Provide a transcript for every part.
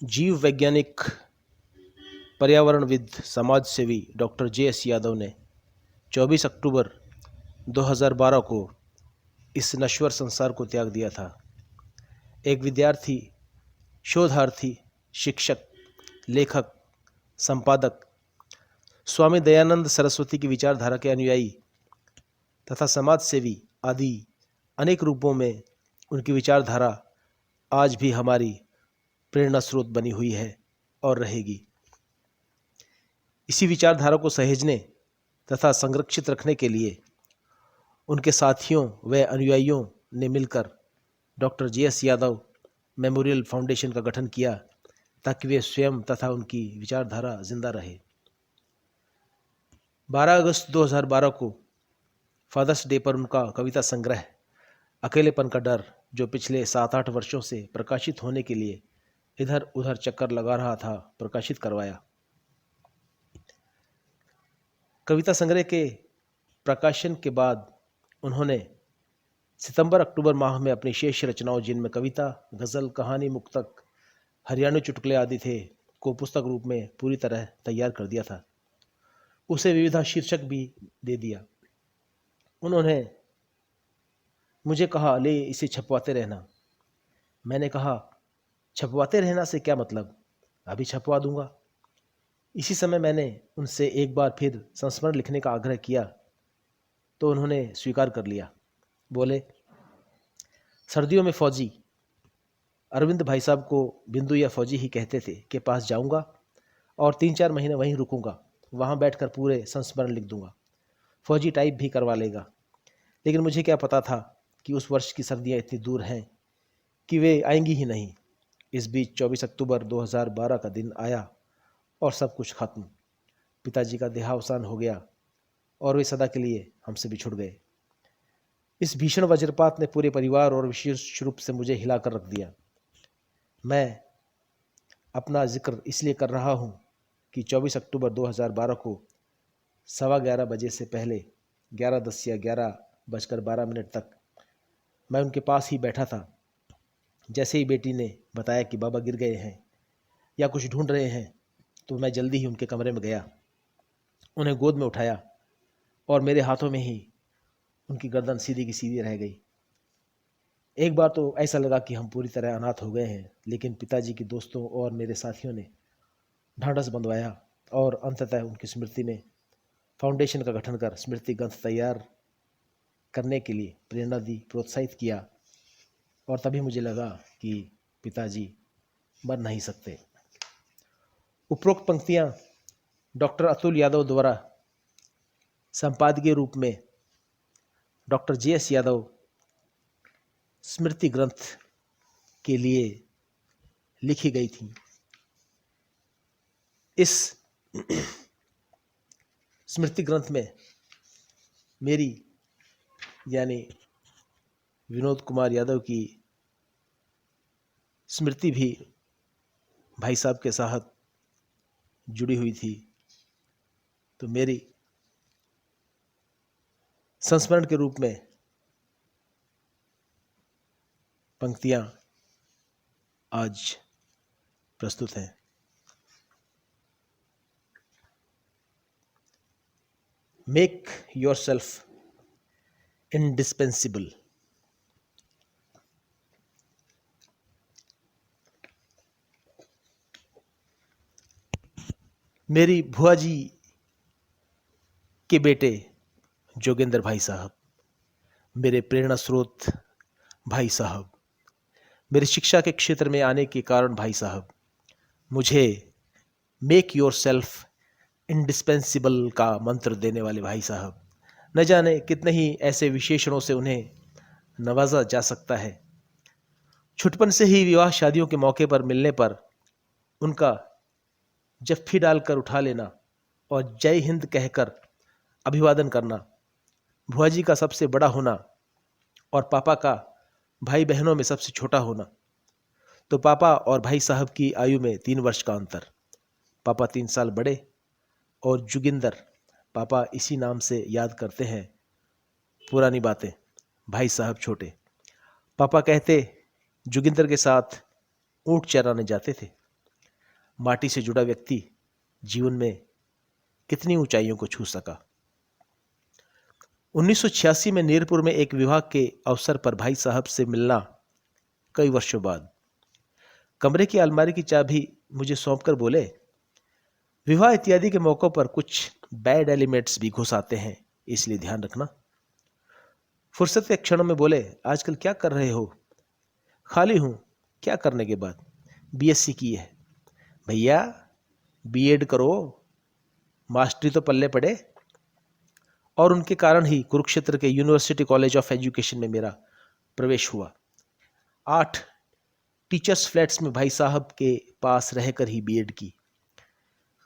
जीव वैज्ञानिक पर्यावरणविद समाज सेवी डॉक्टर जे.एस. यादव ने 24 अक्टूबर 2012 को इस नश्वर संसार को त्याग दिया था। एक विद्यार्थी, शोधार्थी, शिक्षक, लेखक, संपादक, स्वामी दयानंद सरस्वती की विचारधारा के अनुयायी तथा समाज सेवी आदि अनेक रूपों में उनकी विचारधारा आज भी हमारी प्रेरणा स्रोत बनी हुई है और रहेगी। इसी विचारधारा को सहेजने तथा संरक्षित रखने के लिए उनके साथियों व अनुयायियों ने मिलकर doctor JS. Yadav memorial foundation का गठन किया ताकि वे स्वयं तथा उनकी विचारधारा जिंदा रहे। 12 अगस्त 2012 को फादर्स डे पर उनका कविता संग्रह अकेलेपन का डर, जो पिछले 7-8 वर्षों से प्रकाशित होने के लिए इधर उधर चक्कर लगा रहा था, प्रकाशित करवाया। कविता संग्रह के प्रकाशन के बाद उन्होंने सितंबर-अक्टूबर माह में अपनी शेष रचनाओं, जिनमें कविता, गज़ल, कहानी, मुक्तक, हरियाणवी चुटकुले आदि थे, को पुस्तक रूप में पूरी तरह तैयार कर दिया था। उसे विविधा शीर्षक भी दे दिया। उन्होंने मुझे कहा, ले इसे छपवाते रहना। मैंने कहा, छपवाते रहना से क्या मतलब, अभी छपवा दूंगा। इसी समय मैंने उनसे एक बार फिर संस्मरण लिखने का आग्रह किया तो उन्होंने स्वीकार कर लिया। बोले, सर्दियों में फौजी अरविंद भाई साहब को बिंदु या फौजी ही कहते थे के पास जाऊंगा और 3-4 महीने वहीं रुकूंगा, वहां बैठकर पूरे संस्मरण लिख दूंगा। फौजी टाइप भी करवा लेगा। लेकिन मुझे क्या पता था कि उस वर्ष की सर्दियां इतनी दूर हैं कि वे आएंगी ही नहीं। इस बीच 24 अक्टूबर 2012 का दिन आया और सब कुछ खत्म। पिताजी का देहावसान हो गया और वे सदा के लिए हमसे बिछुड़ गए। इस भीषण वज्रपात ने पूरे परिवार और विशेष रूप से मुझे हिलाकर रख दिया। मैं अपना जिक्र इसलिए कर रहा हूँ कि 24 अक्टूबर 2012 को 11:15 बजे से पहले 11:10 या 11:12 तक मैं उनके पास ही बैठा था। जैसे ही बेटी ने बताया कि बाबा गिर गए हैं या कुछ ढूंढ रहे हैं, तो मैं जल्दी ही उनके कमरे में गया, उन्हें गोद में उठाया और मेरे हाथों में ही उनकी गर्दन सीधी की सीधी रह गई। एक बार तो ऐसा लगा कि हम पूरी तरह अनाथ हो गए हैं, लेकिन पिताजी के दोस्तों और मेरे साथियों ने ढांढस बंधवाया और अंततः उनकी स्मृति में फाउंडेशन का गठन कर स्मृति ग्रंथ तैयार करने के लिए प्रेरणा दी, प्रोत्साहित किया। और तभी मुझे लगा कि पिताजी मर नहीं सकते। उपरोक्त पंक्तियां डॉक्टर अतुल यादव द्वारा संपादकीय रूप में डॉक्टर जे.एस. यादव स्मृति ग्रंथ के लिए लिखी गई थी। इस स्मृति ग्रंथ में मेरी यानी विनोद कुमार यादव की स्मृति भी भाई साहब के साथ जुड़ी हुई थी। तो मेरी संस्मरण के रूप में पंक्तियां आज प्रस्तुत हैं। Make yourself indispensable. मेरी भुआ जी के बेटे जोगेंद्र भाई साहब, मेरे प्रेरणा स्रोत भाई साहब, मेरे शिक्षा के क्षेत्र में आने के कारण भाई साहब, मुझे मेक योरसेल्फ इंडिस्पेंसिबल का मंत्र देने वाले भाई साहब, न जाने कितने ही ऐसे विशेषणों से उन्हें नवाजा जा सकता है। छुटपन से ही विवाह शादियों के मौके पर मिलने पर उनका जफ्फी डालकर उठा लेना और जय हिंद कहकर अभिवादन करना, भुआ जी का सबसे बड़ा होना और पापा का भाई बहनों में सबसे छोटा होना। तो पापा और भाई साहब की आयु में 3 वर्ष का अंतर। पापा 3 साल बड़े और जोगिंदर, पापा इसी नाम से याद करते हैं पुरानी बातें, भाई साहब छोटे। पापा कहते जोगिंदर के साथ ऊंट चराने जाते थे। माटी से जुड़ा व्यक्ति जीवन में कितनी ऊंचाइयों को छू सका। 1986 में नीरपुर में एक विवाह के अवसर पर भाई साहब से मिलना कई वर्षों बाद। कमरे की अलमारी की चाबी मुझे सौंपकर बोले, विवाह इत्यादि के मौकों पर कुछ बैड एलिमेंट्स भी घुस आते हैं, इसलिए ध्यान रखना। फुर्सत के क्षणों में बोले, आजकल क्या कर रहे हो? खाली हूं। क्या करने के बाद? बीएससी की है। भैया बीएड करो, मास्टरी तो पल्ले पड़े। और उनके कारण ही कुरुक्षेत्र के यूनिवर्सिटी कॉलेज ऑफ एजुकेशन में मेरा प्रवेश हुआ। 8 टीचर्स फ्लैट्स में भाई साहब के पास रहकर ही बीएड की।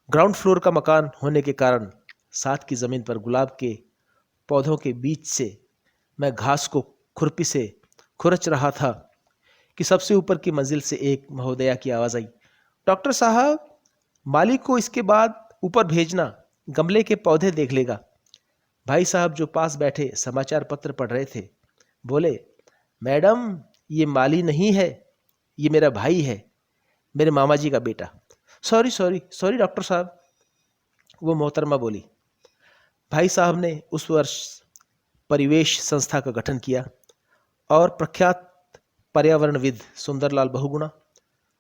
ग्राउंड फ्लोर का मकान होने के कारण साथ की ज़मीन पर गुलाब के पौधों के बीच से मैं घास को खुरपी से खुरच रहा था कि सबसे ऊपर की मंजिल से एक महोदया की आवाज़ आई, डॉक्टर साहब, मालिक को इसके बाद ऊपर भेजना, गमले के पौधे देख लेगा। भाई साहब जो पास बैठे समाचार पत्र पढ़ रहे थे बोले, मैडम ये माली नहीं है, ये मेरा भाई है, मेरे मामा जी का बेटा। सॉरी सॉरी सॉरी डॉक्टर साहब, वो मोहतरमा बोली। भाई साहब ने उस वर्ष परिवेश संस्था का गठन किया और प्रख्यात पर्यावरणविद सुंदरलाल बहुगुणा,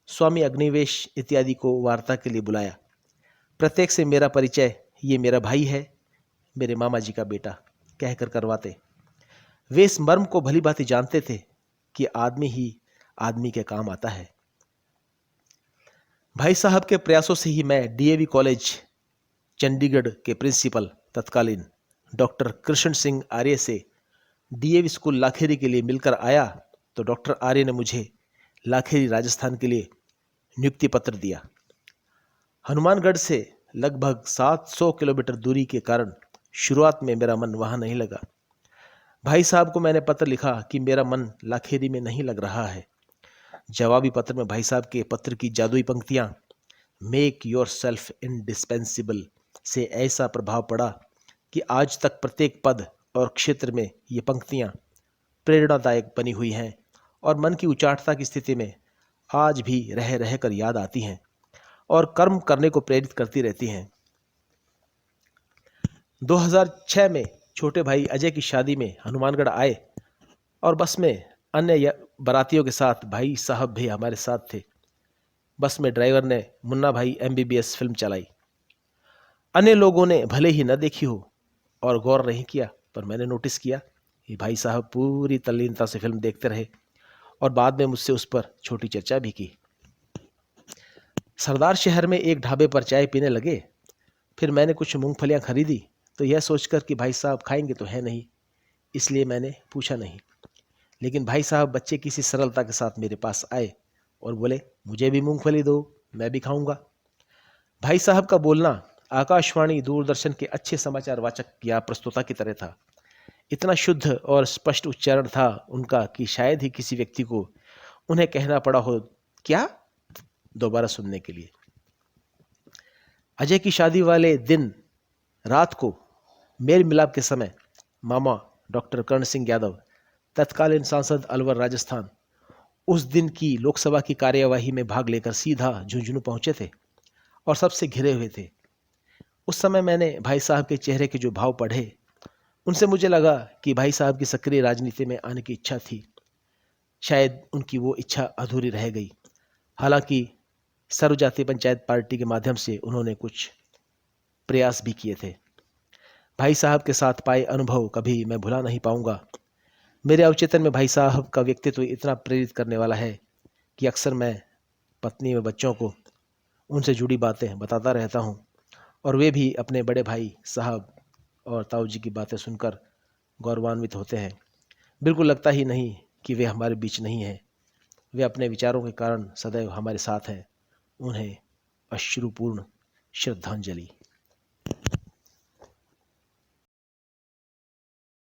स्वामी अग्निवेश इत्यादि को वार्ता के लिए बुलाया। प्रत्येक से मेरा परिचय, ये मेरा भाई है, मेरे मामा जी का बेटा कहकर करवाते। वे इस मर्म को भली भांति जानते थे कि आदमी ही आदमी के काम आता है। भाई साहब के प्रयासों से ही मैं डीएवी कॉलेज चंडीगढ़ के प्रिंसिपल तत्कालीन डॉक्टर कृष्ण सिंह आर्य से डीएवी स्कूल लाखेरी के लिए मिलकर आया तो डॉक्टर आर्य ने मुझे लाखेरी राजस्थान के लिए नियुक्ति पत्र दिया। हनुमानगढ़ से लगभग 700 किलोमीटर दूरी के कारण शुरुआत में मेरा मन वहां नहीं लगा। भाई साहब को मैंने पत्र लिखा कि मेरा मन लाखेरी में नहीं लग रहा है। जवाबी पत्र में भाई साहब के पत्र की जादुई पंक्तियां, मेक योर सेल्फ इंडिस्पेंसिबल, से ऐसा प्रभाव पड़ा कि आज तक प्रत्येक पद और क्षेत्र में ये पंक्तियां प्रेरणादायक बनी हुई हैं और मन की उचाटता की स्थिति में आज भी रह रह कर याद आती हैं और कर्म करने को प्रेरित करती रहती हैं। 2006 में छोटे भाई अजय की शादी में हनुमानगढ़ आए और बस में अन्य बारातियों के साथ भाई साहब भी हमारे साथ थे। बस में ड्राइवर ने मुन्ना भाई MBBS फिल्म चलाई। अन्य लोगों ने भले ही न देखी हो और गौर नहीं किया, पर मैंने नोटिस किया कि भाई साहब पूरी तल्लीनता से फिल्म देखते रहे और बाद में मुझसे उस पर छोटी चर्चा भी की। सरदार शहर में एक ढाबे पर चाय पीने लगे। फिर मैंने कुछ मूंगफलियां खरीदी तो यह सोचकर कि भाई साहब खाएंगे तो है नहीं, इसलिए मैंने पूछा नहीं। लेकिन भाई साहब बच्चे किसी सरलता के साथ मेरे पास आए और बोले, मुझे भी मूंगफली दो, मैं भी खाऊंगा। भाई साहब का बोलना आकाशवाणी दूरदर्शन के अच्छे समाचार वाचक या प्रस्तोता की तरह था। इतना शुद्ध और स्पष्ट उच्चारण था उनका कि शायद ही किसी व्यक्ति को उन्हें कहना पड़ा हो क्या दोबारा सुनने के लिए। अजय की शादी वाले दिन रात को मेल मिलाप के समय मामा डॉक्टर कर्ण सिंह यादव, तत्कालीन सांसद अलवर राजस्थान, उस दिन की लोकसभा की कार्यवाही में भाग लेकर सीधा झुंझुनू पहुंचे थे और सबसे घिरे हुए थे। उस समय मैंने भाई साहब के चेहरे के जो भाव पढ़े, उनसे मुझे लगा कि भाई साहब की सक्रिय राजनीति में आने की इच्छा थी। शायद उनकी वो इच्छा अधूरी रह गई। हालांकि सर्वजातीय पंचायत पार्टी के माध्यम से उन्होंने कुछ प्रयास भी किए थे। भाई साहब के साथ पाए अनुभव कभी मैं भुला नहीं पाऊंगा। मेरे अवचेतन में भाई साहब का व्यक्तित्व इतना प्रेरित करने वाला है कि अक्सर मैं पत्नी व बच्चों को उनसे जुड़ी बातें बताता रहता हूँ और वे भी अपने बड़े भाई साहब और ताऊ जी की बातें सुनकर गौरवान्वित होते हैं। बिल्कुल लगता ही नहीं कि वे हमारे बीच नहीं हैं। वे अपने विचारों के कारण सदैव हमारे साथ हैं। उन्हें अश्रुपूर्ण श्रद्धांजलि।